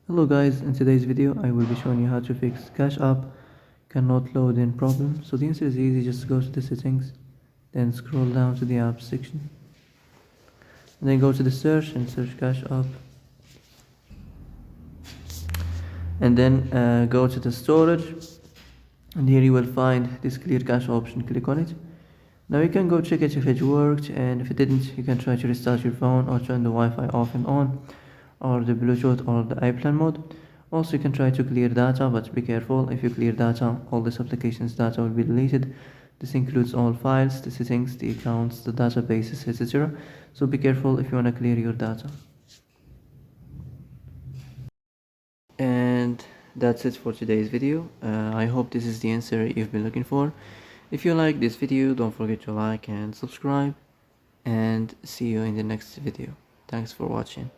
Hello guys, in today's video I will be showing you how to fix Cashapp cannot load in problem. So the answer is easy, just go to the settings, then scroll down to the apps section, and then go to the search and search Cashapp, and then go to the storage, and here you will find this clear cache option. Click on it. Now you can go check it if it worked, and if it didn't, you can try to restart your phone or turn the Wi-Fi off and on, or the Bluetooth or the airplane mode. Also, you can try to clear data, but be careful. If you clear data, all this application's data will be deleted. This includes all files, the settings, the accounts, the databases, etc. So be careful if you want to clear your data. And that's it for today's video. I hope this is the answer you've been looking for. If you like this video, don't forget to like and subscribe, and see you in the next video. Thanks for watching.